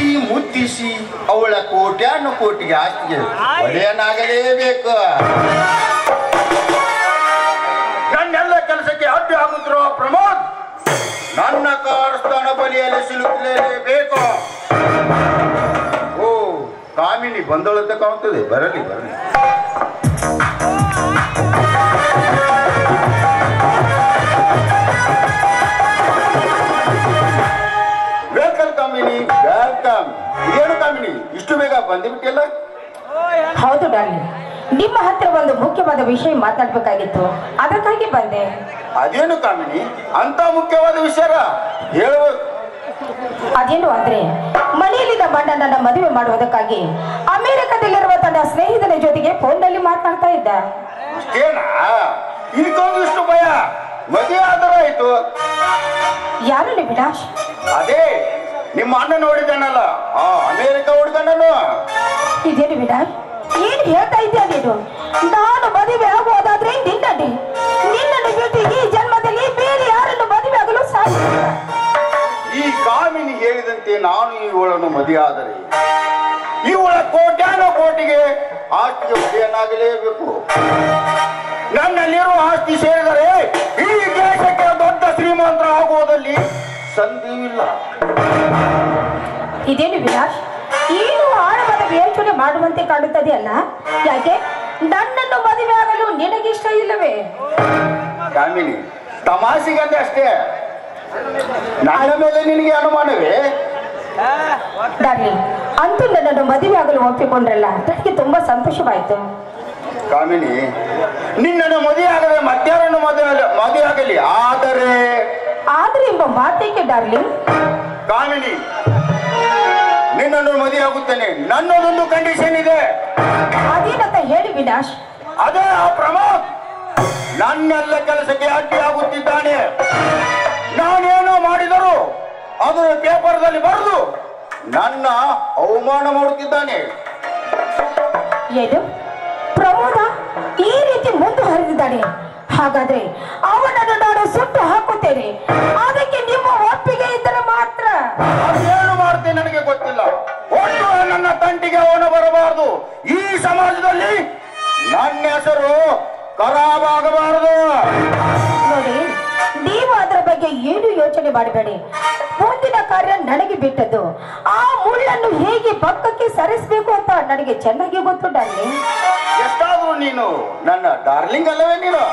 ಮುದ್ದಿಸಿ ಮುದ್ದಿಸಿ ಅವಳ ಕೋಟ್ಯಾನು ಕೋಟಿಗೆ ಆಸ್ತಿಗೆ ಒಡೆಯನಾಗಲೇಬೇಕು. ನನ್ನೆಲ್ಲ ಕೆಲಸಕ್ಕೆ ಅಡ್ಡಿ ಆಗುತ್ತಿರುವ ಪ್ರಮೋದ್ ನನ್ನ ಕಾರ್ಸ್ಥಾನ ಬಲಿಯಲ್ಲಿ ಸಿಲುಕಲೇಬೇಕು. ಓ, ಕಾಮಿನಿ ಬಂದಳಂತ ಕಾಣ್ತದೆ. ಬರಲಿ ಬರಲಿ. ವೆಲ್ಕಮ್ ಕಾಮಿನಿ, ವೆಲ್ಕಮ್. ಏನು ಕಾಮಿನಿ, ಇಷ್ಟು ಬೇಗ ಬಂದುಬಿಟ್ಟಿಲ್ಲ? ಹೌದು ಡಾರ್ಲಿಂಗ್, ನಿಮ್ಮ ಹತ್ರ ಒಂದು ಮುಖ್ಯವಾದ ವಿಷಯ ಮಾತಾಡ್ಬೇಕಾಗಿತ್ತು, ಅದಕ್ಕಾಗಿ ಬಂದೆ. ಅದೇನು ಕಾಮಿನಿ, ಅಂತ ಮುಖ್ಯವಾದ ವಿಷಯ ಹೇಳುವ? ಅದೇನು ಅಂದ್ರೆ, ಮನೆಯಲ್ಲಿದ್ದ ಬಣ್ಣ ನನ್ನ ಮದುವೆ ಮಾಡುವುದಕ್ಕಾಗಿ ಅಮೆರಿಕದಲ್ಲಿರುವ ತನ್ನ ಸ್ನೇಹಿತನ ಜೊತೆಗೆ ಫೋನ್ನಲ್ಲಿ ಮಾತನಾಡ್ತಾ ಇದ್ದ. ಅಷ್ಟೇನಾ? ಇದಕ್ಕೊಂದು ಇಷ್ಟು ಭಯ? ಮದುವೆ ಆದರಾಯ್ತು. ಯಾರು ವಿನಾಶ್? ಅದೇ ನಿಮ್ಮ ಅಣ್ಣ ನೋಡಿದ್ದಾನಲ್ಲ, ಆ ಅಮೆರಿಕ ಹುಡುಗನನ್ನು. ಇದೇನು ವಿನಾಶ್, ಏನ್ ಹೇಳ್ತಾ ಇದ್ಯಾ ನೀನು? ನಾನು ಮದುವೆ ಆಗುವುದಾದ್ರೆ ನಿನ್ನನ್ನು ಬಿಟ್ಟು ಈ ಜನ್ಮದಲ್ಲಿ ಬೇರೆ ಯಾರನ್ನು ಮದುವೆ ಆಗಲು ಸಾಧ್ಯ? ಈ ಕಾಮಿನಿ ಹೇಳಿದಂತೆ ನಾನು ಇವಳನ್ನು ಮದುವೆ ಆದರೆ ಇವಳ ಕೋಟ್ಯಾನು ಕೋಟಿಗೆ ಆಸ್ತಿಗೆ ಒಡೆಯನಾಗಲೇಬೇಕು. ನನ್ನಲ್ಲಿರುವ ಆಸ್ತಿ ಸೇರಿದರೆ ಈ ದೇಶಕ್ಕೆ ದೊಡ್ಡ ಶ್ರೀಮಂತರ ಆಗುವುದಲ್ಲಿ ಸಂದೇಹವಿಲ್ಲ. ಇದೇನು ವಿನಾಶ್, ಏನು ಆಳವಾದ ಯೋಚನೆ ಮಾಡುವಂತೆ ಕಾಣುತ್ತದೆ ಅಲ್ಲ? ಯಾಕೆ ನನ್ನನ್ನು ಮದುವೆ ಆಗಲು ನಿನಗಿಷ್ಟ ಇಲ್ಲವೇ? ಕಾಮಿನಿ, ತಮಾಷೆಗಂದೆ ಅಷ್ಟೇ. ನನ್ನ ಮೇಲೆ ನಿನಗೆ ಅನುಮಾನವೇ? ಡಾರ್ಲಿಂಗ್, ಅಂತೂ ನನ್ನನ್ನು ಮದುವೆ ಆಗಲು ಒಪ್ಪಿಕೊಂಡ್ರಲ್ಲ, ನನಗೆ ತುಂಬಾ ಸಂತೋಷವಾಯಿತು. ಕಾಮಿನಿ, ನಿನ್ನನ್ನು ಮದುವೆ ಆಗದೆ ಮಧ್ಯಾಹ್ನ ಮದುವೆ ಆಗಲಿ, ಆದರೆ ಎಂಬ ಮಾತೇಕೆ ಡಾರ್ಲಿಂಗ್? ಕಾಮಿನಿ, ನಿನ್ನನ್ನು ಮದುವೆ ಆಗುತ್ತೇನೆ, ನನ್ನದೊಂದು ಕಂಡೀಷನ್ ಇದೆ. ಅದೇನಂತ ಹೇಳಿ ವಿನಾಶ್. ಅದೇ ಆ ಪ್ರಮೋದ್ ನನ್ನೆಲ್ಲ ಕೆಲಸಕ್ಕೆ ಅಡ್ಡಿ ಆಗುತ್ತಿದ್ದಾನೆ. ನಾನೇನೋ ಮಾಡಿದರು ಅದರ ಪೇಪರ್ದಲ್ಲಿ ಬರೆದು ನನ್ನ ಅವಮಾನ ಮಾಡುತ್ತಿದ್ದಾನೆ. ಏನು ಪ್ರಮೋದ ಈ ರೀತಿ ಮುಂದುವರೆದಿದ್ದಾನೆ? ಹಾಗಾದ್ರೆ ಅವನನ್ನು ನಾನು ಸುಟ್ಟು ಹಾಕುತ್ತೇನೆ. ಅದಕ್ಕೆ ನಿಮ್ಮ ಒಪ್ಪಿಗೆ ಇದ್ದರೆ ಮಾತ್ರ. ಅದೇನು ಮಾಡ್ತೇನೆ ನನಗೆ ಗೊತ್ತಿಲ್ಲ. ಒಟ್ಟು ನನ್ನ ತಂಟಿಗೆ ಅವನು ಬರಬಾರದು. ಈ ಸಮಾಜದಲ್ಲಿ ನನ್ನ ಹೆಸರು ಖರಾಬಾಗಬಾರದು. ನೋಡಿ, ನೀವು ಅದರ ಬಗ್ಗೆ ಏನು ಯೋಚನೆ ಮಾಡಬೇಡಿ. ಮುಂದಿನ ಕಾರ್ಯ ನನಗೆ ಬಿಟ್ಟದ್ದು. ಆ ಮುಳ್ಳನ್ನು ಹೇಗೆ ಪಕ್ಕಕ್ಕೆ ಸರಿಸಬೇಕು ಅಂತ ನನಗೆ ಚೆನ್ನಾಗಿ ಗೊತ್ತು ಡಾರ್ಲಿಂಗ್. ಎಷ್ಟಾದ್ರೂ ನೀನು ನನ್ನ ಡಾರ್ಲಿಂಗ್ ಅಲ್ಲವೇ ನೀನು?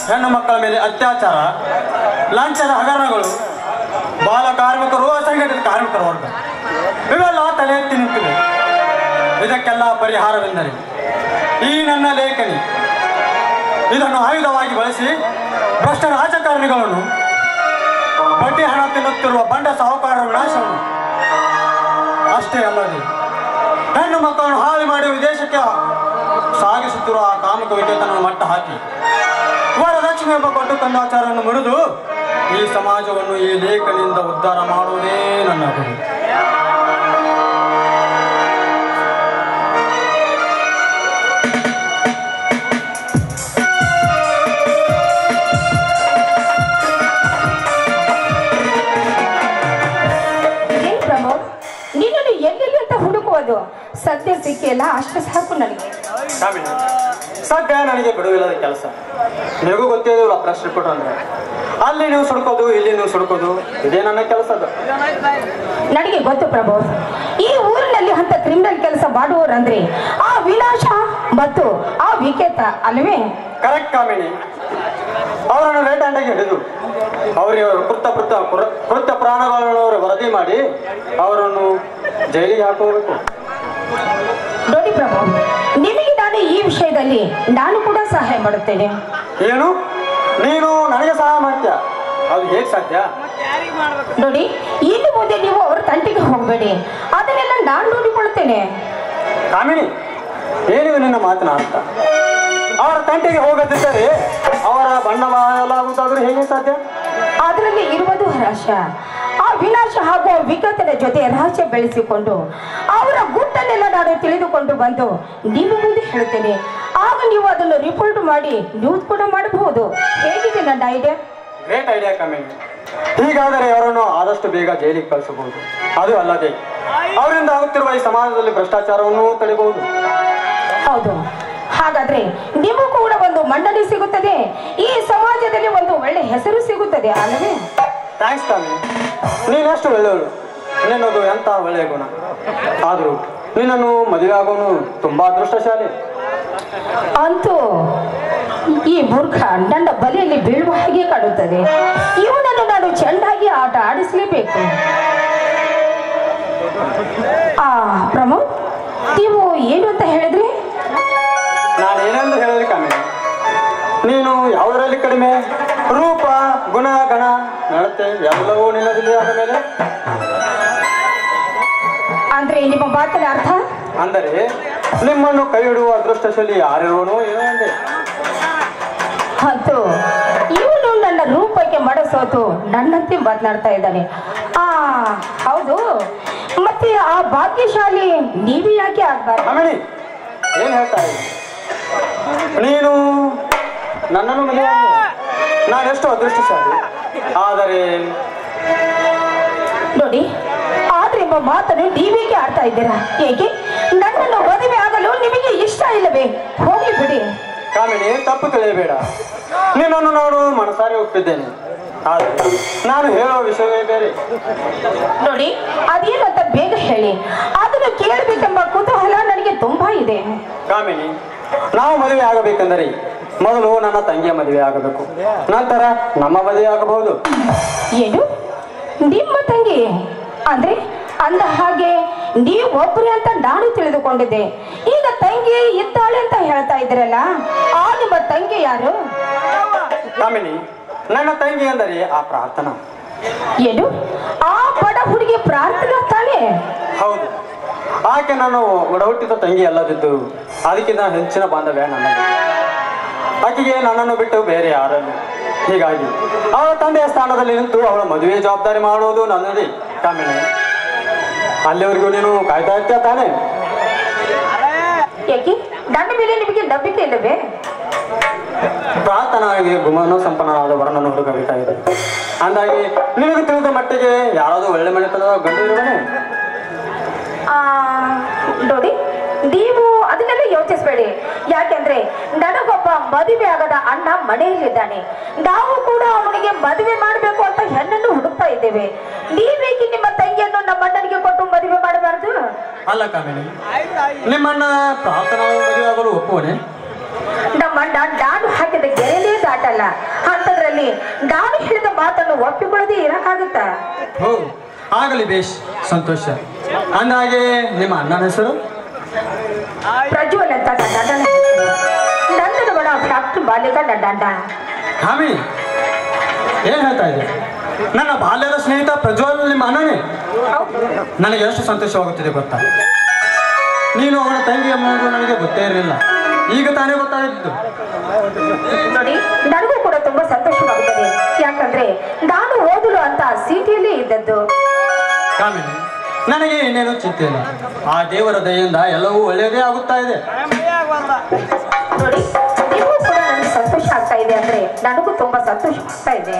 ಹೆಣ್ಣು ಮಕ್ಕಳ ಮೇಲೆ ಅತ್ಯಾಚಾರ, ಲಂಚದ ಹಗರಣಗಳು, ಬಾಲ ಕಾರ್ಮಿಕರು, ಅಸಂಘಟಿತ ಕಾರ್ಮಿಕರ ವರ್ಗ ಇವೆಲ್ಲ ತಲೆ ಎತ್ತಿ ನಿಂತಿವೆ. ಇದಕ್ಕೆಲ್ಲ ಪರಿಹಾರವೆಂದರೆ ಈ ನನ್ನ ಲೇಖನಿ. ಇದನ್ನು ಆಯುಧವಾಗಿ ಬಳಸಿ ಭ್ರಷ್ಟ ರಾಜಕಾರಣಿಗಳನ್ನು, ಬಡ್ಡಿ ಹಣ ತಿನ್ನುತ್ತಿರುವ ಬಂಡ ಸಾಹುಕಾರರ ವಿನಾಶವನ್ನು, ಅಷ್ಟೇ ಅಲ್ಲದೆ ಹೆಣ್ಣು ಮಕ್ಕಳನ್ನು ಹಾಳು ಮಾಡಿ ವಿದೇಶಕ್ಕೆ ಸಾಗಿಸುತ್ತಿರುವ ಆ ಕಾಮಕ ವಿಕೇತನನ್ನು ಮಟ್ಟ ಹಾಕಿ ವರದಕ್ಷಿಣೆ ಎಂಬ ಕೊಟ್ಟು ಕಂದಾಚಾರವನ್ನು ಮುರಿದು ಈ ಸಮಾಜವನ್ನು ಈ ಲೇಖನಿಂದ ಉದ್ಧಾರ ಮಾಡುವುದೇ ನನ್ನ ಗುರಿ. ಹುಡುಕುವುದು ಸದ್ಯ ಸಿಕ್ಕಿಲ್ಲ, ಅಷ್ಟು ಸಾಕು ನನಗೆ. ಸದ್ಯ ನನಗೆ ಬಿಡುವಿಲ್ಲದ ಕೆಲಸ. ನಿಮಗೂ ಗೊತ್ತಿಲ್ಲ, ಪ್ರೆಸ್ ರಿಪೋರ್ಟ್ ಅಂದ್ರೆ ಅಲ್ಲಿ ನೀವು ಸುಡ್ಕೋದು, ಇಲ್ಲಿ ನೀವು ಸುಡ್ಕೋದು, ಇದೇ ನನ್ನ ಕೆಲಸ. ನನಗೆ ಗೊತ್ತು ಪ್ರಭು, ಈ ಊರಿನಲ್ಲಿ ಅಂತ ಕ್ರಿಮಿನಲ್ ಕೆಲಸ ಮಾಡುವವರಂದ್ರೆ ಆ ವಿನಾಶ ಮತ್ತು ಆ ವಿಕೇತ ಅಲ್ವೇ? ಕರೆಕ್ಟ್ ಕಾಮಿನಿ. ಅವರನ್ನು ರೇಟ್ ಹ್ಯಾಂಡಾಗಿ ಹಿಡಿದು ಅವರಿಗೆ ಕೃತ್ಯ ಪ್ರಾಣಗಳನ್ನು ವರದಿ ಮಾಡಿ ಅವರನ್ನು ಜೈಲಿಗೆ ಹಾಕಬೇಕು. ನೋಡಿ ಪ್ರಭು, ನಿಮಗೆ ನಾನು ಈ ವಿಷಯದಲ್ಲಿ ನಾನು ಕೂಡ ಸಹಾಯ ಮಾಡುತ್ತೇನೆ. ಏನು, ನೀನು ನನಗೆ ಸಹಾಯ ಮಾಡ್ತೀಯ? ಅದು ಹೇಗೆ ಸಾಧ್ಯ? ನೋಡಿ, ಇನ್ನು ಮುಂದೆ ನೀವು ಅವ್ರ ತಂಟೆಗೆ ಹೋಗಬೇಡಿ, ಅದನ್ನೆಲ್ಲ ನಾನು ನೋಡಿಕೊಳ್ತೇನೆ. ಕಾಮಿನಿ, ಏನಿದೆ ನಿನ್ನ ಮಾತಿನ ಅರ್ಥ? ಅವರ ತಂಟೆಗೆ ಹೋಗದಿದ್ದರೆ ಅವರ ಬಣ್ಣ ಬದಲಾಗುವುದಾದ್ರೂ ಹೇಗೆ ಸಾಧ್ಯ? ಅದರಲ್ಲಿ ಇರುವುದು ರಹಸ್ಯ. ಆ ವಿನಾಶ ಹಾಗೂ ವಿಕೇತನ ಜೊತೆ ರಹಸ್ಯ ಬೆಳೆಸಿಕೊಂಡು ಅವರ ಗುಟ್ಟನ್ನೆಲ್ಲ ನಾನು ತಿಳಿದುಕೊಂಡು ಬಂದು ನಿಮ್ಮ ಮುಂದೆ ಹೇಳುತ್ತೇನೆ. ಆಗ ನೀವು ಅದನ್ನು ರಿಪೋರ್ಟ್ ಮಾಡಿ ನ್ಯೂಸ್ ಕೂಡ ಮಾಡಬಹುದು. ಹೇಗಿದೆ ನನ್ನ ಐಡಿಯಾ? ಗ್ರೇಟ್ ಐಡಿಯಾ ಕಾಮಿನಿ. ಹೀಗಾದರೆ ಅವರನ್ನು ಆದಷ್ಟು ಬೇಗ ಜೈಲಿಗೆ ಕಳಿಸಬಹುದು. ಅದು ಅಲ್ಲದೆ ಅವರಿಂದ ಆಗುತ್ತಿರುವ ಈ ಸಮಾಜದಲ್ಲಿ ಭ್ರಷ್ಟಾಚಾರವನ್ನು ತಡೆಯಬಹುದು. ಹೌದು, ಹಾಗಾದ್ರೆ ನಿಮಗೂ ಕೂಡ ಒಂದು ಮನ್ನಣೆ ಸಿಗುತ್ತದೆ, ಈ ಸಮಾಜದಲ್ಲಿ ಒಂದು ಒಳ್ಳೆ ಹೆಸರು ಸಿಗುತ್ತದೆ ಅಲ್ಲವೇ? ಥ್ಯಾಂಕ್ಸ್ ಕಾಮಿನಿ, ನೀನೆಷ್ಟು ಒಳ್ಳೆಯವಳು. ನಿನ್ನದು ಎಂತ ಒಳ್ಳೆಯ ಗುಣ. ಆದರೂ ನಿನ್ನನ್ನು ಮದುವೆ ಆಗೋನು ತುಂಬಾ ಅದೃಷ್ಟಶಾಲಿ. ಅಂತೂ ಈ ಮೂರ್ಖ ನನ್ನ ಬಲಿಯಲ್ಲಿ ಬೀಳುವ ಹಾಗೆ ಕಾಣುತ್ತದೆ. ಇವನನ್ನು ನಾನು ಚೆಂದಾಗಿ ಆಟ ಆಡಿಸಲೇಬೇಕು. ಪ್ರಮೋದ್, ನೀವು ಏನು ಅಂತ ಹೇಳಿದ್ರಿ? ನಾನೇನೆಂದು ಹೇಳಿದ್ರಿ ಕಾಮಿನಿ, ನೀನು ಯಾವುದರಲ್ಲಿ ಕಡಿಮೆ? ರೂಪ, ಗುಣ, ಗಣ, ನಡತೆ ಎಲ್ಲವೂ ನಿನ್ನದಿಲ್ಲ. ಆದ ಮೇಲೆ ಅಂದ್ರೆ ನಿಮ್ಮ ಮಾತಿನ ಅರ್ಥ? ಅಂದರೆ ನಿಮ್ಮನ್ನು ಕೈ ಹಿಡುವ ಅದೃಷ್ಟಶಾಲಿ ಯಾರಿರುವನೋ ಏನೋ ಅಂದೆ. ಅಂತೂ ಇವನು ನನ್ನ ರೂಪಕ್ಕೆ ಮಡಸೋತು ನನ್ನಂತೆ ಮಾತನಾಡ್ತಾ ಇದ್ದಾನೆ. ಹೌದು, ಮತ್ತೆ ಆ ಭಾಗ್ಯಶಾಲಿ ನೀವೇ ಯಾಕೆ ಆಗ್ಬಾರ್ದು? ಕಾಮಿನಿ, ಏನ್ ಹೇಳ್ತಾ ಇದ್ದೀನಿ? ನೀನು ನನ್ನನ್ನು ಮದುವೆ ನಾನೆಷ್ಟು ಅದೃಷ್ಟಶಾಲಿ. ಆದರೆ ನೋಡಿ, ಆದ್ರೆ ಎಂಬ ಮಾತನ್ನು ನೀವೇಕೆ ಆಡ್ತಾ ಇದ್ದೀರಾ? ಏಕೆ ನನ್ನನ್ನು ಮದುವೆ ಆಗಲು ನಿಮಗೆ ಇಷ್ಟ ಇಲ್ಲವೇ? ಹೋಗ್ಲಿ ಬಿಡಿ. ಕಾಮಿನಿ, ತಪ್ಪು ತಿಳಿಯಬೇಡ. ನಿನ್ನನ್ನು ನಾನು ಮನಸಾರೆ ಒಪ್ಪಿದ್ದೇನೆ. ಆದರೆ ನಾನು ಹೇಳೋ ವಿಷಯವೇ ಬೇರೆ. ನೋಡಿ, ಅದೇನಂತ ಬೇಗ ಹೇಳಿ, ಅದನ್ನು ಕೇಳಬೇಕೆಂಬ ಕುತೂಹಲ ನನಗೆ ತುಂಬಾ ಇದೆ. ಕಾಮಿನಿ, ನಾವು ಮದುವೆ ಆಗಬೇಕೆಂದರೆ ಮೊದಲು ನನ್ನ ತಂಗಿಯ ಮದುವೆ ಆಗಬೇಕು, ನಂತರ ನಮ್ಮ ಮದುವೆ ಆಗಬಹುದು. ಏನು, ನಿಮ್ಮ ತಂಗಿ? ಅಂದ್ರೆ ಅಂದ ಹಾಗೆ ನೀವು ಒಬ್ಬರೇ ಅಂತ ನಾನು ತಿಳಿದುಕೊಂಡಿದ್ದೆ. ಈಗ ತಂಗಿ ಇದ್ದಾಳೆ ಅಂತ ಹೇಳ್ತಾ ಇದ್ರಲ್ಲ, ಆ ನಿಮ್ಮ ತಂಗಿ ಯಾರು? ಕಾಮಿನಿ, ನನ್ನ ತಂಗಿ ಅಂದರೆ ಆ ಪ್ರಾರ್ಥನಾ. ಏನು, ಆ ಬಡ ಹುಡುಗಿ ಪ್ರಾರ್ಥನಾ ತಾನೇ? ಹೌದು, ಆಕೆ ನಾನು ಒಡಹುಟ್ಟಿದ ತಂಗಿ ಅಲ್ಲದಿದ್ದು ಅದಕ್ಕಿಂತ ಹೆಚ್ಚಿನ ಬಾಂಧವ್ಯ ನನ್ನದು. ಆಕೆಗೆ ನನ್ನನ್ನು ಬಿಟ್ಟು ಬೇರೆ ಯಾರಲ್ಲ. ಹೀಗಾಗಿ ಅವಳ ತಂದೆಯ ಸ್ಥಾನದಲ್ಲಿ ನಿಂತು ಅವಳ ಮದುವೆ ಜವಾಬ್ದಾರಿ ಮಾಡುವುದು ನನ್ನದೇ. ಕಾಮಿನಿ, ಅಲ್ಲಿವರೆಗೂ ನೀನು ಕಾಯ್ತಾ ಇರ್ತೀಯ ತಾನೇ? ಯಾಕೆ ನನ್ನ ಮೇಲೆ ನಿಮಗೆ ನಂಬಿಕೆ ಇಲ್ಲವೇ? ಪ್ರಾರ್ಥನಾಗಿ ಗುಮನ ಸಂಪನ್ನನಾದ ವರನನ್ನು ಹುಡುಕಬೇಕಾಗಿದೆ. ಅಂದಾಗಿ ನಿನಗೆ ತಿಳಿದ ಮಟ್ಟಿಗೆ ಯಾರಾದರೂ ಒಳ್ಳೆ ಮನೆತನದ ಗಂಡು ಇರುವನೇ? ನೋಡಿ, ನೀವು ಅದನ್ನೆಲ್ಲ ಯೋಚಿಸಬೇಡಿ. ಯಾಕೆಂದ್ರೆ ನನಗೊಬ್ಬ ಮದುವೆ ಆಗದ ಅಣ್ಣ ಮನೆಯಲ್ಲಿದ್ದಾನೆ. ನಾವು ಕೂಡ ಅವನಿಗೆ ಮದುವೆ ಮಾಡಬೇಕು ಅಂತ ಹೆಣ್ಣನ್ನು ಹುಡುಕ್ತಾ ಇದ್ದೇವೆ. ನೀವೇಕೆ ನಿಮ್ಮ ತಂಗಿಯನ್ನು ನಮ್ಮ ಅಣ್ಣನಿಗೆ ಕೊಟ್ಟು ಮದುವೆ ಮಾಡಬಾರ್ದು? ಅಲ್ಲ ಕಾಮಿನಿ, ನಿಮ್ಮಣ್ಣ ಪ್ರಾರ್ಥನಾ ಮದುವೆ ಆಗಲು ಒಪ್ಪುವನೆ? ನಮ್ಮ ಅಣ್ಣ ನಾನು ಹಾಕಿದ ಗೆರೆಯೇ ದಾಟಲ್ಲ. ಅಲ್ಲ. ಅಂತದ್ರಲ್ಲಿ ನಾನು ಹೇಳಿದ ಮಾತನ್ನು ಒಪ್ಪಿಕೊಳ್ಳದೆ ಇರಕ್ಕಾಗುತ್ತ? ಓ ಆಗಲಿ ಬೇಷ್, ಸಂತೋಷ. ಅಂದಾಗೆ ನಿಮ್ಮ ಅಣ್ಣನ ಹೆಸರು? ಪ್ರಜ್ವಲ್ ಅಂತ ನಂದನವನ ಫ್ಯಾಕ್ಟ್ರಿ ಮಾಲೀಕ ನಡ್ಡಾಂಡ. ಕಾಮಿ ಏನ್ ಹೇಳ್ತಾ ಇದೆ? ನನ್ನ ಬಾಲ್ಯದ ಸ್ನೇಹಿತ ಪ್ರಜ್ವಲ್ ನಿಮ್ಮ ಅಣ್ಣನೇ? ನನಗೆ ಎಷ್ಟು ಸಂತೋಷವಾಗುತ್ತಿದೆ ಗೊತ್ತಾ. ನೀನು ಅವನ ತಂಗಿ ಎಂಬುದು ನನಗೆ ಗೊತ್ತೇ ಇರಲಿಲ್ಲ, ಈಗ ತಾನೇ ಗೊತ್ತಾಗಿದ್ದು. ನೋಡಿ, ನನಗೂ ಕೂಡ ತುಂಬಾ ಸಂತೋಷವಾಗುತ್ತದೆ. ಯಾಕಂದ್ರೆ ನಾನು ಓದಲು ಅಂತ ಸಿಟಿಯಲ್ಲಿ ಇದ್ದದ್ದು. ಕಾಮಿನಿ, ನನಗೆ ಇನ್ನೇನು ಚಿಂತೆ ಇಲ್ಲ. ಆ ದೇವರ ದಯೆಯಿಂದ ಎಲ್ಲವೂ ಒಳ್ಳೆಯದೇ ಆಗುತ್ತಾ ಇದೆ. ನೋಡಿ, ನಿಮಗೂ ಕೂಡ ನನಗೆ ಸಂತೋಷ ಆಗ್ತಾ ಇದೆ ಅಂದ್ರೆ ನನಗೂ ತುಂಬಾ ಸಂತೋಷ ಆಗ್ತಾ ಇದೆ.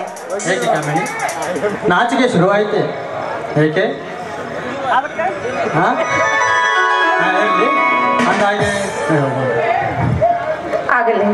ಏಕೆ ಕಾಮಿನಿ, ನಾಚಿಕೆ ಶುರುವಾಯಿತೆ? ಏಕೆ? ಇರಲಿ, ಅಂದಾಗೆ ಆಗಲಿ.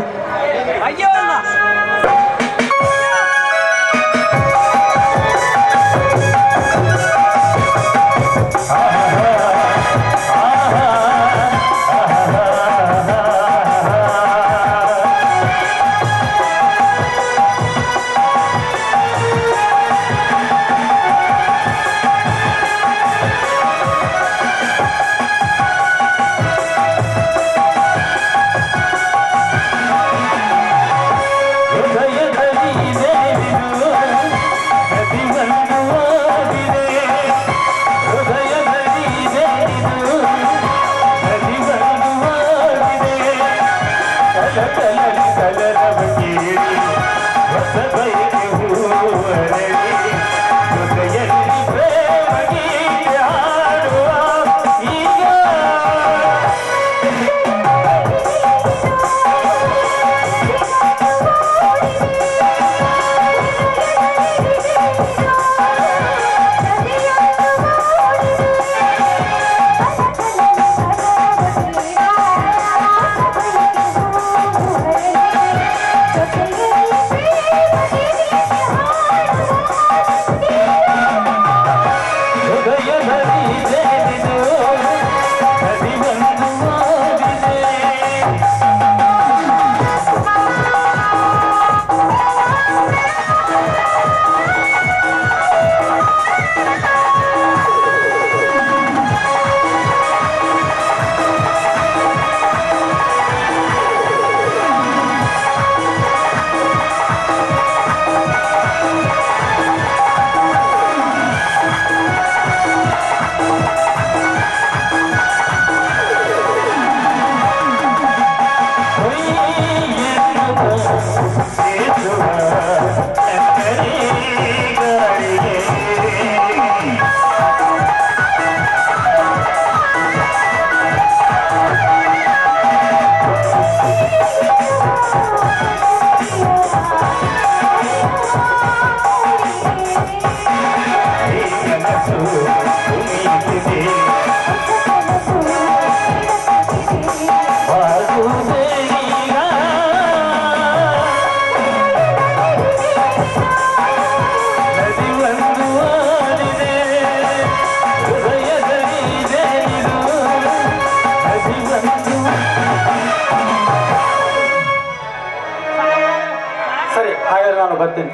ನಾನು ಬರ್ತೀನಿ.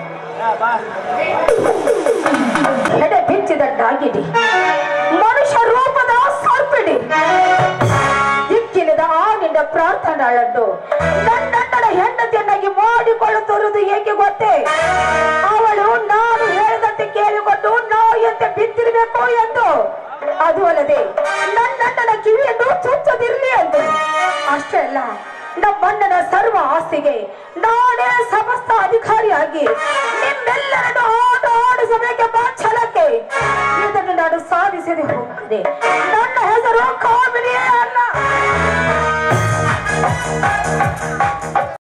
ಎಡೆ ಬಿಚ್ಚಿದ ಡಾಗಿಡಿ, ಮನುಷ್ಯ ರೂಪದ ಸರ್ಪಿಡಿ, ದಿಕ್ಕಿಲ್ಲದ ಆ ನಿನ್ನ ಪ್ರಾರ್ಥನಾಳನ್ನು ನನ್ನಣ್ಣನ ಹೆಂಡತಿಯನ್ನಾಗಿ ಮಾಡಿಕೊಳ್ಳುತ್ತಿರುವುದು ಏಕೆ ಗೊತ್ತೇ? ಅವಳು ನಾನು ಹೇಳಿದಂತೆ ಕೇಳಿಕೊಂಡು ನಾಯಿಯಂತೆ ಬಿದ್ದಿರಬೇಕು ಎಂದು, ಅದು ಅಲ್ಲದೆ ನನ್ನಣ್ಣನ ಕಿವಿಯನ್ನು ಚುಚ್ಚದಿರಲಿ ಎಂದು. ಅಷ್ಟೇ ಅಲ್ಲ, ನಮ್ಮಣ್ಣನ ಸರ್ವ ಆಸ್ತಿಗೆ ನಾನೇ ಸಮಸ್ತ ಅಧಿಕಾರಿಯಾಗಿ ನಿಮ್ಮೆಲ್ಲರನ್ನು ಆಟ ಆಡಿಸಬೇಕೆಂಬ ಛಲಕ್ಕೆ ಇದನ್ನು ನಾನು ಸಾಧಿಸದೆ ಹೋಗುತ್ತದೆ.